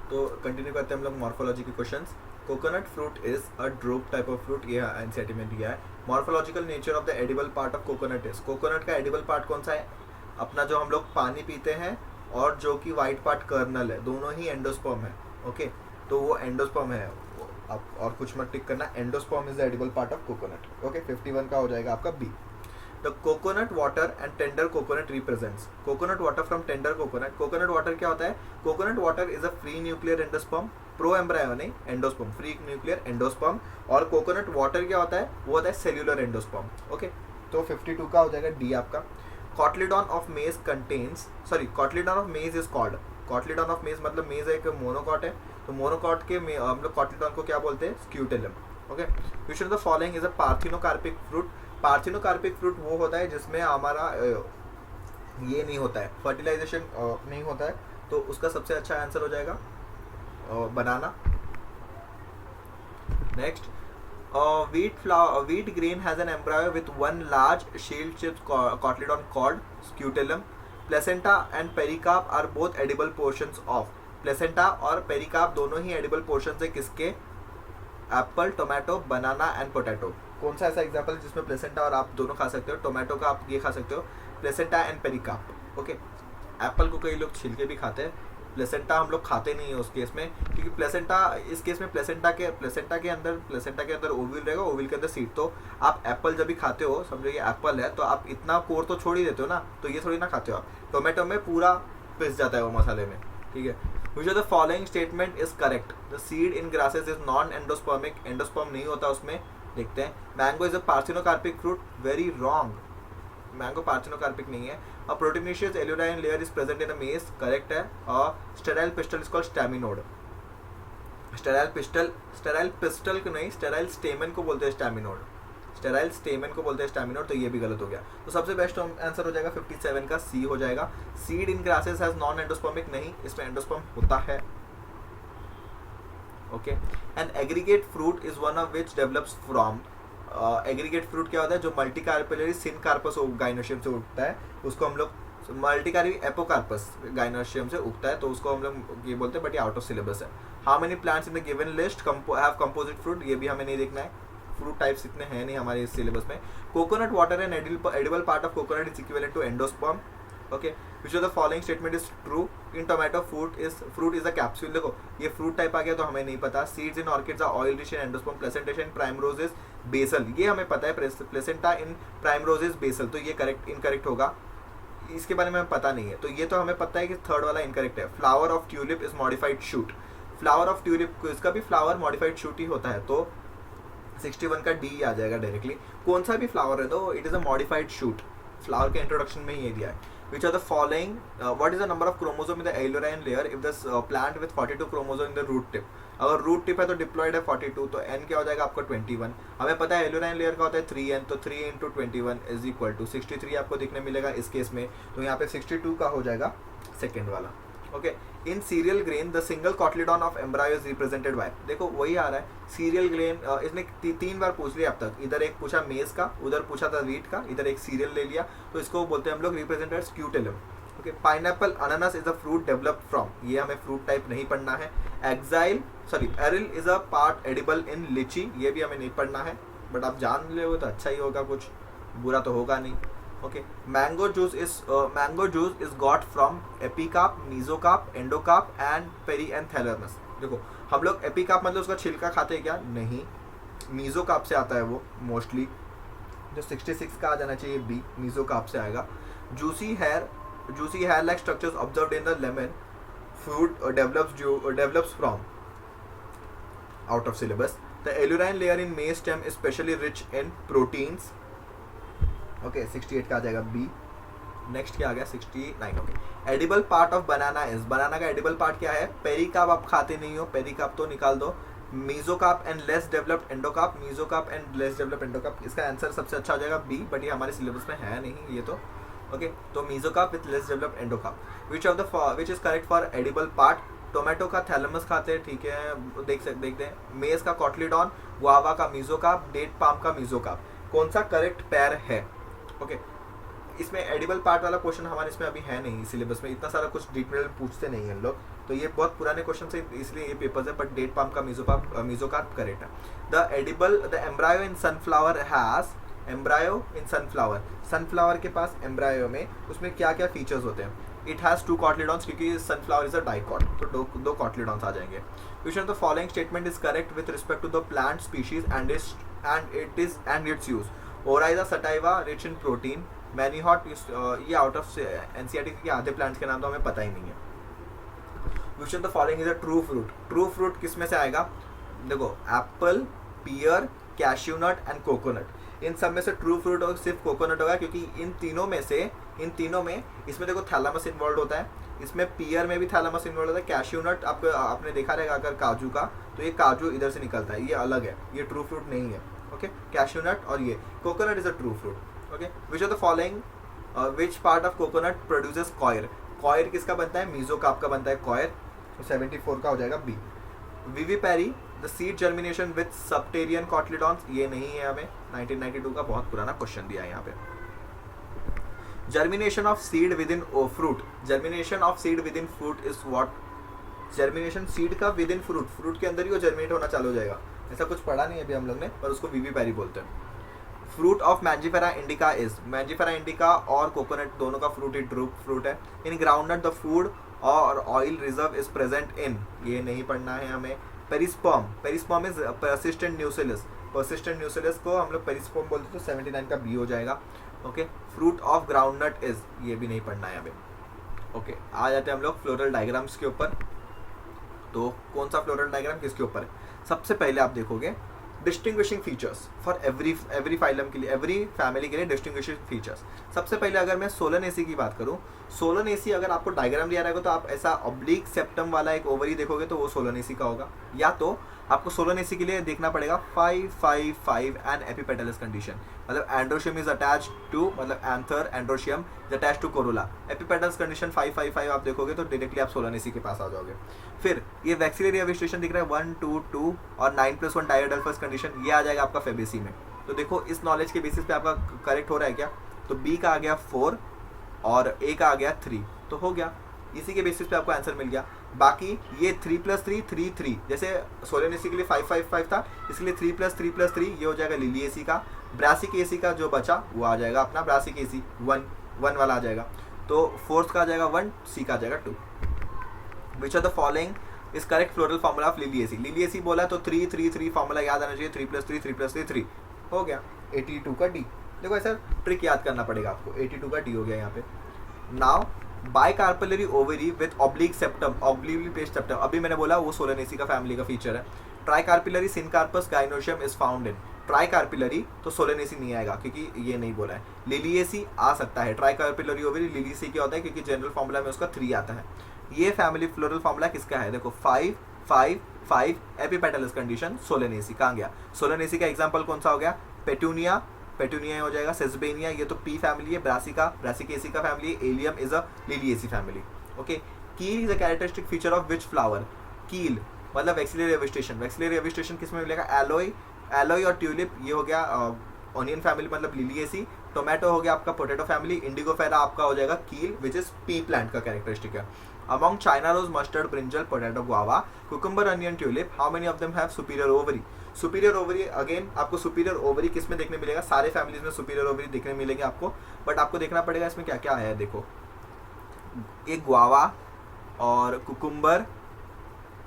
तो कंटिन्यू करते हैं हम लोग मॉर्फोलॉजी के questions. Coconut fruit is a drupe type of fruit, ये एनसीईआरटी में दिया है। Morphological nature of the edible part of coconut is, coconut का एडिबल पार्ट कौन सा है? अपना जो हम लोग पानी पीते हैं और जो कि वाइट पार्ट कर्नल है, दोनों ही एंडोस्पर्म है। ओके, तो वो एंडोस्पर्म है। अब और कुछ मत टिक करना, endosperm is the edible part of coconut. Okay, 51 का हो जाएगा आपका B. The coconut water and tender coconut represents, coconut water from tender coconut. Coconut water क्या होता है? Coconut water is a free nuclear endosperm, pro embryonic endosperm, free nuclear endosperm. और coconut water क्या होता है? वो होता है सेल्यूलर एंडोस्पर्म। ओके, तो 52 का हो जाएगा डी आपका। कॉटलीडॉन ऑफ मेज कंटेन्स, सॉरी कॉटलीडॉन ऑफ मेज इज कॉल्ड, कॉटलीडॉन ऑफ मेज मतलब मेज एक मोनोकॉट है, तो मोनोकॉट के हम लोग कॉटलीडॉन को क्या बोलते हैं? Scutellum. Okay, which of the following is a parthenocarpic fruit. Parthenocarpic fruit वो होता है जिसमें हमारा ये नहीं होता है, फर्टिलाइजेशन नहीं होता है, तो उसका सबसे अच्छा आंसर हो जाएगा banana. Next, wheat grain has an embryo with one large shield-shaped cotyledon called scutellum. Placenta and pericarp are both edible portions of, placenta और pericarp दोनों ही edible portions है किसके? Apple, tomato, banana and potato. कौन सा ऐसा example जिसमें placenta और आप दोनों खा सकते हो? टोमेटो का आप ये खा सकते हो, placenta and pericarp. Okay, Apple को कई लोग छिलके भी खाते हैं, प्लेसेंटा हम लोग खाते नहीं है उस केस में, क्योंकि प्लेसेंटा इस केस में प्लेसेंटा के अंदर ओविल रहेगा, ओविल के अंदर सीड। तो आप एप्पल जब भी खाते हो, समझो ये एप्पल है, तो आप इतना कोर तो छोड़ ही देते हो ना, तो ये थोड़ी ना खाते हो आप। टोमेटो में पूरा पिस जाता है वो मसाले में, ठीक है। Which of the following statement is correct? The seed in grasses is non-endospermic, endosperm नहीं होता उसमें। देखते हैं, mango is a parthenocarpic fruit, very wrong, mango parthenocarpic नहीं है। A proteinaceous eluterine layer is present in the maize, correct है। और sterile pistil is called staminode, sterile pistil को नहीं, sterile stamen को बोलते हैं staminode, स्टेराइल स्टेमन को बोलते हैं स्टैमिनोड, तो ये भी गलत हो गया। तो सबसे बेस्ट आंसर हो जाएगा 57 का सी हो जाएगा। Seed in grasses has non endospermic, नहीं, इसमें एंडोस्पर्म होता है। Okay, and aggregate fruit is one of which develops from, aggregate fruit क्या होता है? जो मल्टीकार्पेलरी सिनकार्पस गाइनोशियम से उगता है, उसको हम लोग मल्टीकार्पी एपोकार्पस गाइनोशियम से उगता है, तो उसको हम लोग ये बोलते हैं, बट ये आउट ऑफ सिलेबस है। How many plants in the given list have composite fruit, ये भी हमें नहीं देखना है, फ्रूट टाइप्स इतने हैं नहीं हमारे इस सिलेबस में। Coconut water and edible part of coconut is equivalent to endosperm. Okay, which of the following statement is true? In tomato fruit is a capsule, देखो ये फ्रूट टाइप आ गया तो हमें नहीं पता। Seeds in orchids are oil rich in endosperm, placenta in primrose basal, ये हमें पता है, प्लेसेंटा इन प्राइमरोज बेसल, तो ये करेक्ट इनकरेक्ट होगा, इसके बारे में हमें पता नहीं है, तो ये तो हमें पता है कि थर्ड वाला इनकरेक्ट है। Flower of tulip is modified shoot, flower of tulip इसका भी फ्लावर मॉडिफाइड शूट ही होता है, तो 61 का डी आ जाएगा डायरेक्टली। कौन सा भी फ्लावर है तो it is a modified shoot, flower के इंट्रोडक्शन में ये दिया है। Which are the following, what is the number of chromosome in the aleurone layer if the plant with 42 chromosome in the root tip? अगर root tip है तो diploid है 42, तो एन क्या हो जाएगा आपका 21। हमें पता है एलुराइन लेयर का होता है 3n, तो 3 इंटू 21 इज इक्वल टू 63 आपको दिखने मिलेगा इस केस में, तो यहाँ पे 62 का हो जाएगा सेकेंड वाला। Okay, in serial grain the single cotyledon of embryo is represented by, देखो वही आ रहा है सीरियल ग्रेन, इसने 3 बार पूछ लिया अब तक, इधर एक पूछा मेज का, उधर पूछा था व्हीट का, इधर एक सीरियल ले लिया, तो इसको बोलते हैं हम लोग रिप्रेजेंटेड स्क्यूटेलम। ओके, पाइनएप्पल अनानास is a fruit developed from, ये हमें फ्रूट टाइप नहीं पढ़ना है। Aril is a part edible in litchi, ये भी हमें नहीं पढ़ना है, बट आप जान ले तो अच्छा ही होगा, कुछ बुरा तो होगा नहीं। Okay, mango juice is got from epicarp, mesocarp, endocarp and पेरीएंथैलेमस। देखो हम लोग एपिकार्प मतलब उसका छिलका खाते हैं क्या? नहीं, मीजोकार्प से आता है वो मोस्टली, जो 66 का आ जाना चाहिए बी, मीजोकार्प से आएगा। Juicy hair like structures observed in the lemon fruit develops from, out of syllabus. The aleurone layer in maize stem is specially rich in proteins. Okay, 68 का आ जाएगा बी। नेक्स्ट क्या आ गया? 69। Okay, edible part of banana is, banana का edible part क्या है? Pericarp आप खाते नहीं हो, पेरिकार्प तो निकाल दो। Mesocarp and less developed endocarp, mesocarp and less developed endocarp, इसका आंसर सबसे अच्छा हो जाएगा बी, बट ये हमारे सिलेबस में है नहीं ये तो। ओके, तो mesocarp with less developed endocarp. Which is correct for edible part? Tomato का थैलेमस खाते हैं, ठीक है, देखते हैं। मेज का कॉटलीडॉन, गुआवा का मीजोकार्प, डेट पाम का मीजोकार्प, कौन सा करेक्ट पैर है? ओके, इसमें एडिबल पार्ट वाला क्वेश्चन हमारे इसमें अभी है नहीं सिलेबस में, इतना सारा कुछ डिटेल पूछते नहीं हैं लोग, तो ये बहुत पुराने क्वेश्चन है इसलिए ये पेपर्स है, बट डेट पाम का मीजोकार्प करेक्ट है। The embryo in sunflower has, embryo in sunflower, sunflower के पास एम्ब्रायो में उसमें क्या क्या फीचर्स होते हैं? इट हैज़ 2 कॉटलिडॉन्स, क्योंकि सनफ्लावर इज अ डाइकॉट, तो दो कॉटलिडॉन्स आ जाएंगे। Which of the following statement is correct with respect to the plant species and its use? Oryza sativa rich in protein, many hot, ये out of NCERT के आधे plants के नाम तो हमें पता ही नहीं है। Which of the following is a true fruit? True fruit किस में से आएगा? देखो apple, pear, cashew nut and coconut, इन सब में से ट्रू फ्रूट और सिर्फ कोकोनट होगा, क्योंकि इन तीनों में इसमें देखो थैलामस इन्वॉल्व होता है, इसमें पियर में भी थैलामस इन्वॉल्व होता है, कैश्यू नट आपने देखा रहेगा अगर काजू का, तो ये काजू इधर से निकलता है, ये अलग है, ये ट्रू फ्रूट नहीं है। ओके, कैश्यू नट और ये coconut is a true fruit. Okay, which of the following, which part of coconut produces coir? Coir किसका बनता है? मीजोकार्प का बनता है कॉयर, तो 74 का हो जाएगा B. Vivipary, the seed germination with subterranean cotyledons, ये नहीं है, हमें 1992 का बहुत पुराना क्वेश्चन दिया है यहाँ पे। Germination of seed with in fruit, germination of seed with in fruit is what? Germination seed का विद इन फ्रूट, फ्रूट के अंदर ही वो जर्मिनेट होना चालू हो जाएगा, ऐसा कुछ पढ़ा नहीं अभी हम लोग ने, पर उसको विविपैरी बोलते हैं। Fruit of Mangifera indica is, Mangifera indica और कोकोनट दोनों का फ्रूट ही ट्रू फ्रूट है। इन ग्राउंडनट द फूड और ऑयल रिजर्व इज प्रेजेंट इन, ये नहीं पढ़ना है हमें। Perisperm, perisperm is persistent न्यूसिलस, persistent न्यूसिलस को हम लोग पेरिस्पर्म बोलते हैं, तो 79 का बी हो जाएगा। Okay, fruit of groundnut is, ये भी नहीं पढ़ना है हमें। ओके, आ जाते हैं हम लोग फ्लोरल डायग्राम्स के ऊपर। तो कौन सा फ्लोरल डायग्राम किसके ऊपर है? सबसे पहले आप देखोगे distinguishing features for every phylum के लिए, एवरी फैमिली के लिए डिस्टिंग्विशिंग फीचर्स। सबसे पहले अगर मैं सोलनेसी की बात करूं, सोलनेसी अगर आपको डायग्राम दिया रहेगा तो आप ऐसा ऑब्लिक सेप्टम वाला एक ओवरी देखोगे तो वो सोलनेसी का होगा, या तो आपको सोलनेसी के लिए देखना पड़ेगा 5-5-5 एंड एपिपेटलस कंडीशन, मतलब एंड्रोशियम इज अटैच्ड टू, मतलब anther androecium is attached to corolla, epipetalous condition 5-5-5 आप देखोगे तो डायरेक्टली आप सोलनेसी के पास आ जाओगे। फिर ये वैक्सिलरी एविस्टेशन दिख रहा है 1-2-2 और 9+1 डायोडल्फस कंडीशन, ये आ जाएगा आपका फेबेसी में। तो देखो इस नॉलेज के बेसिस पे आपका करेक्ट हो रहा है क्या? तो बी का आ गया 4 और ए का आ गया 3, तो हो गया, इसी के बेसिस पे आपको आंसर मिल गया। बाकी ये 3+3 3-3, जैसे सोलनेसी के लिए 5-5-5 था, इसलिए 3+3+3 ये हो जाएगा लिलिएसी का। ब्रासिक एसी का जो बचा वो आ जाएगा अपना ब्रासिक एसी 1 वाला आ जाएगा, तो फोर्थ का आ जाएगा 1, सी का आ जाएगा 2। विच of the following is correct floral formula of Liliaceae? Liliaceae बोला तो 3-3-3 फॉर्मूला याद आना चाहिए, 3+3 3+3 3 हो गया, 82 का डी। देखो ऐसा ट्रिक याद करना पड़ेगा आपको, 82 का डी हो गया यहाँ पे। Now bicarpellary ovary with oblique septum, obliquely placed septum, अभी मैंने बोला वो सोलनेसी का फैमिली का फीचर है। Tricarpellary syncarpous gynoecium is found in, tricarpellary तो सोलनेसी नहीं आएगा क्योंकि ये नहीं बोला है। लिलिएसी आ सकता है, ट्राइकार्पिलरी ओवरी लिलिएसी क्या होता है क्योंकि जनरल फॉर्मूला में उसका 3 आता है। ये फैमिली फ्लोरल फॉर्मूला किसका है? देखो 5-5-5 एपिपेटलस कंडीशन सोलनेसी, कहाँ गया? सोलनेसी का एग्जाम्पल कौन सा हो गया? पेटूनिया, पेटूनिया हो जाएगा। सेसबेनिया ये तो पी फैमिली है, ब्रासिका ब्रासिकेसी का फैमिली है, Allium is a Liliaceae family. Okay, keel is a characteristic feature of which flower? Keel मतलब वैक्सिलरी एविस्टेशन, वैक्सिलरी एविस्टेशन किस में मिलेगा? एलोई, एलोई और ट्यूलिप ये हो गया ऑनियन फैमिली मतलब लिलिएसी। टोमेटो हो गया आपका पोटैटो फैमिली। इंडिगोफेरा आपका हो जाएगा keel which is pea plant का कैरेक्टरिस्टिक है। Among China rose, mustard, brinjal, potato, guava, cucumber, onion, tulip, how many of them have superior ovary? Superior ovary again आपको superior ovary किस में देखने मिलेगा? सारे फैमिलीज में सुपीरियर ओवरी देखने मिलेंगे आपको, बट आपको देखना पड़ेगा इसमें क्या क्या है। देखो एक गुआवा और कुकुम्बर,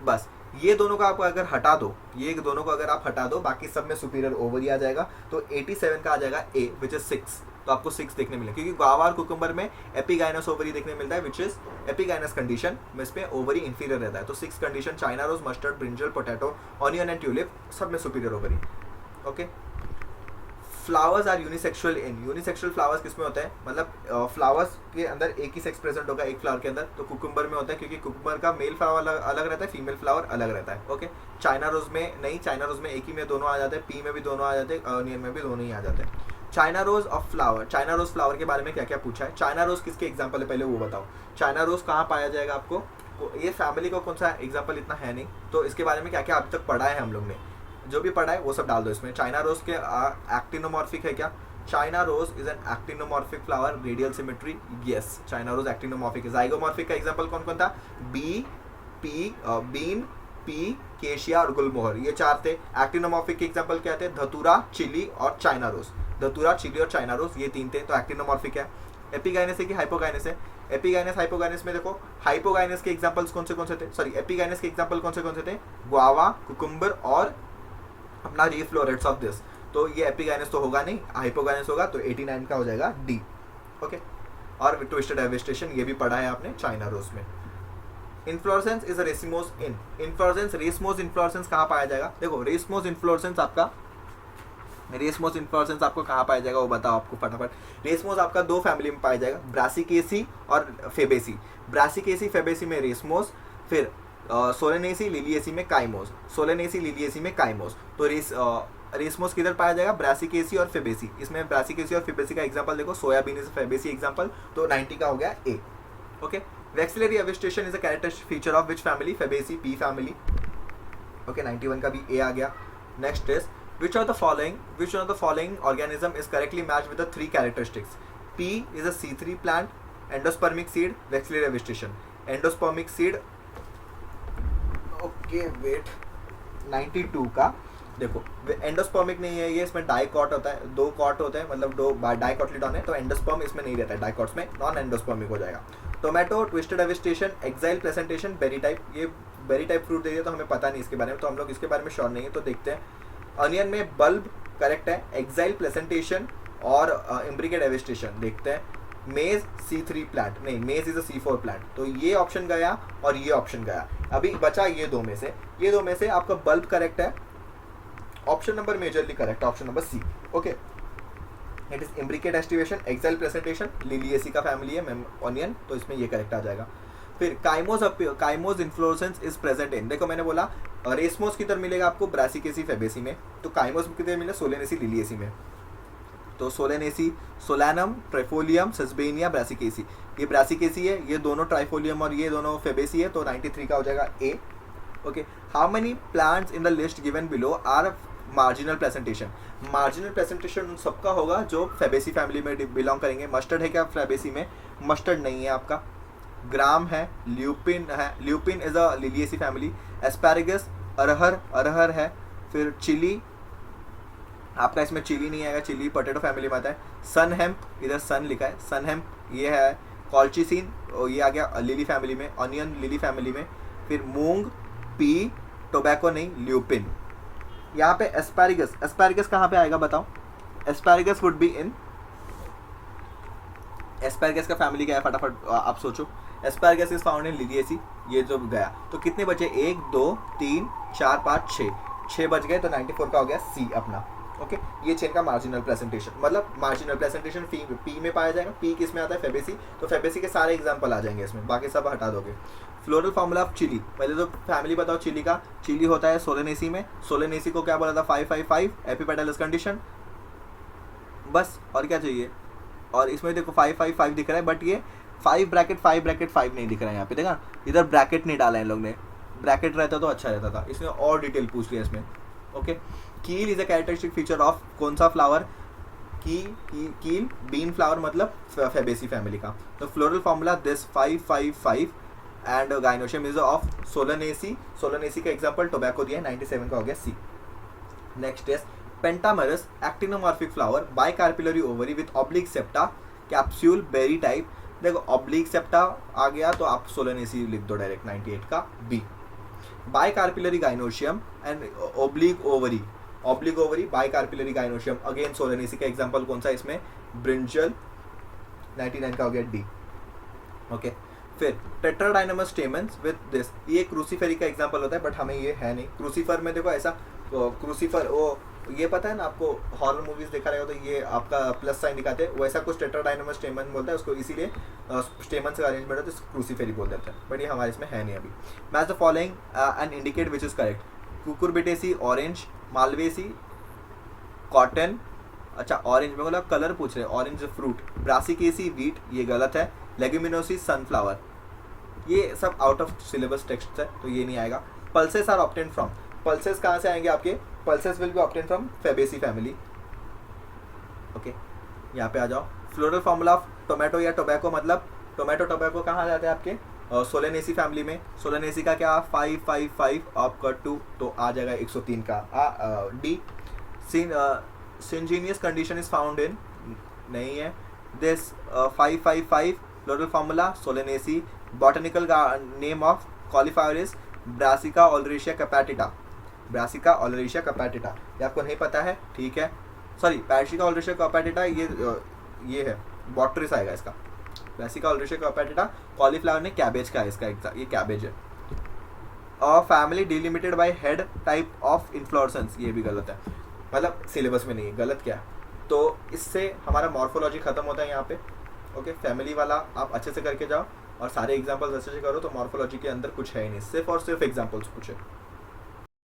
बस ये दोनों का आपको अगर हटा दो, ये दोनों को अगर आप हटा दो, बाकी सब में सुपीरियर ओवरी आ जाएगा, तो 87 का आ जाएगा ए विच इज 6, तो आपको 6 देखने मिलेगा क्योंकि गुआवा और कुकुम्बर में एपिगाइनस ओवरी देखने मिलता है विच इज एपिगाइनस कंडीशन में इसमें ओवरी इंफीरियर रहता है। तो 6 condition China rose, mustard, brinjal, potato, onion and tulip सब में superior ovary. Okay, flowers are unisexual in, unisexual flowers किसमें होता है? मतलब फ्लावर्स के अंदर एक ही सेक्स प्रेजेंट होगा एक फ्लावर के अंदर, तो कुकुम्बर में होता है क्योंकि कुकुम्बर का मेल फ्लावर अलग रहता है, फीमेल फ्लावर अलग रहता है। ओके, चाइना रोज में नहीं, चाइना रोज में एक ही में दोनों आ जाते हैं, पी में भी दोनों आ जाते हैं, ऑनियन में भी दोनों ही आ जाते हैं। China rose of flower, China rose flower के बारे में क्या क्या पूछा है? चाइना रोज किसके एग्जाम्पल है पहले वो बताओ। चाइना रोज कहाँ पाया जाएगा आपको? ये फैमिली का कौन सा एग्जाम्पल इतना है नहीं, तो इसके बारे में क्या क्या अभी तक पढ़ा है हम लोग ने, जो भी पढ़ा है वो सब डाल दो इसमें। चाइना रोज के एक्टिनोमॉर्फिक है क्या? China rose is an actinomorphic flower, radial symmetry, yes China rose actinomorphic है। जाइगोमॉर्फिक का एग्जांपल कौन कौन था? बी, बीन, पी, केशिया और गुलमोहर, ये 4 थे। एक्टिनोमॉर्फिक के एग्जांपल क्या थे? धतूरा, चिली और चाइना रोज। धतूरा, चिली और चाइना रोज, ये 3 थे, तो एक्टिनोमॉर्फिक है। एपिगाइनस है कि हाइपोगाइनस है? एपिगाइनस हाइपोगाइनस में देखो, हाइपोगाइनस के एग्जांपल्स कौन से थे? सॉरी, एपिगाइनस के एग्जांपल कौन से थे? गुआवा, कुकुम्बर और अपना रीफ्लोरेट्स ऑफ दिस। तो ये एपिगाइनस तो होगा नहीं, हाइपोगाइनस होगा, तो 89 का हो जाएगा डी। ओके, और ट्विस्टेड एविस्टेशन ये भी पढ़ा है आपने चाइना रोज में। Inflorescence is a racemose in inflorescence, racemose inflorescence कहाँ पाया जाएगा? देखो, रेसमोस इन्फ्लोरेसेंस आपको कहाँ पाया जाएगा वो बताओ आपको फटाफट। रेसमोस आपका 2 फैमिली में पाया जाएगा, ब्रासिकेसी और फेबेसी। ब्रासिकेसी फेबेसी में रेसमोस, फिर सोलेनेसी लिलिएसी में काइमोस, सोलेनेसी लिलिएसी में काइमोस। तो रेसमोस किधर पाया जाएगा? ब्रासिकेसी और फेबेसी। इसमें ब्रासिकेसी और फेबेसी का एग्जांपल देखो, सोयाबीन इज फेबेसी एग्जांपल, तो 90 का हो गया A. Okay, vexillary aestivation is a characteristic feature of which family? Fabaceae, pea family. Okay, 91 का भी ए आ गया। Next is which of the following organism is correctly matched with the 3 characteristics? P is a C3 plant, endospermic seed, vexillary vegetation. Endospermic seed, okay wait, 92 का देखो, endospermic नहीं है ये, इसमें डाइकॉट होता है, 2 कॉट होते हैं, मतलब 2 डाइकॉटलिडॉन है, तो एंडोस्पर्म इसमें नहीं रहता है, डाइकॉट्स में नॉन एंडोस्पर्मिक हो जाएगा। Tomato, twisted aestivation, axile placentation, berry type. ये बेरी टाइप फ्रूट दे दिया तो हमें पता नहीं इसके बारे में, तो हम लोग इसके बारे में श्योर नहीं है, तो देखते हैं। अनियन में बल्ब करेक्ट है, एक्साइल प्लेसेंटेशन और इम्ब्रिकेट एविस्टेशन देखते हैं। मेज C3 प्लांट नहीं, मेज इज अ C4 प्लांट, तो ये ऑप्शन गया और ये ऑप्शन गया। अभी बचा ये दो में से आपका बल्ब करेक्ट है, option number majorly correct, option number C. Okay, it is imbricate aestivation, axile presentation, Liliaceae का फैमिली है ऑनियन, तो इसमें ये करेक्ट आ जाएगा। फिर cymose inflorescence is present in, देखो मैंने बोला रेसमोस किधर मिलेगा आपको? ब्रासिकेसी फेबेसी में, तो काइमोस किधर मिलेगा? सोलेनेसी लिलिएसी में। तो Solanaceae, solanum, trifolium, Sesbania, Brassicaceae, ये ब्रासिकेसी है, ये दोनों ट्राइफोलियम और ये दोनों फेबेसी है, तो 93 का हो जाएगा A. Okay, how many plants in the list given below are marginal placentation? Marginal placentation उन सबका होगा जो फेबेसी फैमिली में बिलोंग करेंगे। मस्टर्ड है क्या फेबेसी में? मस्टर्ड नहीं है आपका। ग्राम है, ल्यूपिन है, lupin is a Liliaceae family. Asparagus, अरहर है। फिर चिली, आपका इसमें चिली नहीं आएगा, चिली पोटैटो फैमिली में आता है। सन हेम्प, इधर सन लिखा है, सन हेम्प ये है। कॉल्चिसिन, ये आ गया लिली फैमिली में। ऑनियन लिली फैमिली में। फिर मूंग, पी, टोबैको नहीं, ल्यूपिन। यहाँ पे एस्पैरागस कहाँ पे आएगा बताओ? Asparagus would be in, asparagus का फैमिली क्या है फटाफट आप सोचो। Asparagus is found in Liliaceae, ये जो गया, तो कितने बचे? 1 2 3 4 5 6 बच गए, तो 94 का हो गया सी अपना। ओके, ये चेन का मार्जिनल प्रेजेंटेशन, मतलब मार्जिनल प्रेजेंटेशन पी में पाया जाएगा। पी किस में आता है? फेबेसी, तो फेबेसी के सारे एग्जांपल आ जाएंगे इसमें, बाकी सब हटा दोगे। फ्लोरल फार्मूला ऑफ चिली, पहले तो फैमिली बताओ चिली का। चिली होता है सोलेनेसी में, सोलेनेसी को क्या बोला था? 555 एपिपेटलस कंडीशन, बस और क्या चाहिए? और इसमें देखो 555 दिख रहा है, बट ये 5 ब्रैकेट 5 नहीं दिख रहा है यहाँ पे, देखा इधर ब्रैकेट नहीं डाला है इन लोग ने, ब्रैकेट रहता तो अच्छा रहता था, इसमें और डिटेल पूछ लिया इसमें। Okay, keel is a characteristic feature of कौन सा फ्लावर? कील बीन फ्लावर, मतलब फेबेसी फैमिली का। तो floral formula this 555 and gynoecium is of Solanaceae, Solanaceae का एग्जांपल टोबैको दिया है, 97 का हो गया C. Next is pentamerous actinomorphic flower, bicarpellary ovary with oblique septa, capsule, berry type. देखो ऑब्लिक सेप्टा आ गया तो आप सोलेनेसी लिख दो डायरेक्ट, 98 का B. Bicarpellary gynoecium and oblique ovary bicarpellary gynoecium, again Solanaceae का एग्जांपल कौन सा इसमें? ब्रिंजल, 99 का हो गया डी। ओके, फिर टेट्राडाइनमस स्टेमन्स विद दिस, ये क्रूसीफेरी का एग्जांपल होता है, बट हमें ये है नहीं। क्रूसीफर में देखो ऐसा, क्रूसीफर वो ये पता है ना आपको, हॉरर मूवीज देखा रहेगा तो ये आपका प्लस साइन दिखाते हैं, वैसा कुछ टेट्राडाइनमस स्टेमन बोलता है उसको, इसीलिए स्टेमन से अरेंजमेंट है तो क्रूसीफेरी बोल देते हैं, बट ये हमारे इसमें है नहीं अभी। Match the following and indicate which is correct. Cucurbitaceae orange, Malvaceae cotton, अच्छा ऑरेंज में बोला कलर पूछ रहे, ऑरेंज फ्रूट। ब्रासिकेसी वीट, ये गलत है। लेग्यूमिनोसी सनफ्लावर, ये सब आउट ऑफ सिलेबस टेक्स्ट है तो ये नहीं आएगा। Pulses are obtain from, pulses कहाँ से आएंगे आपके? Pulses will be obtain from Fabaceae family. Okay, यहाँ पे आ जाओ। फ्लोरल फार्मूला ऑफ टोमेटो या टोबैको, मतलब टोमेटो टोबैको कहाँ जाते हैं आपके? सोलेनेसी फैमिली में सोलेनेसी का क्या 555 आपका 2 तो आ जाएगा 103 का D. Syngenesious condition is found in नहीं है। This 555 floral formula Solanaceae. Botanical name of cauliflower is Brassica oleracea capitata. Brassica oleracea capitata ये आपको नहीं पता है, ठीक है, सॉरी ब्रासिका ओलरेशिया कैपेटिटा ये है बॉटरिस आएगा इसका। ब्रासिका ओलरेशिया कैपेटिटा कॉलीफ्लावर ने कैबेज का है इसका ये कैबेज है। और family delimited bye head type of inflorescence ये भी गलत है, मतलब सिलेबस में नहीं है, गलत क्या है। तो इससे हमारा मॉर्फोलॉजी खत्म होता है यहाँ पे। ओके, फैमिली वाला आप अच्छे से करके जाओ और सारे एग्जाम्पल्स अच्छे से करो तो मॉर्फोलॉजी के अंदर कुछ है ही नहीं, सिर्फ और सिर्फ एग्जाम्पल्स पूछे।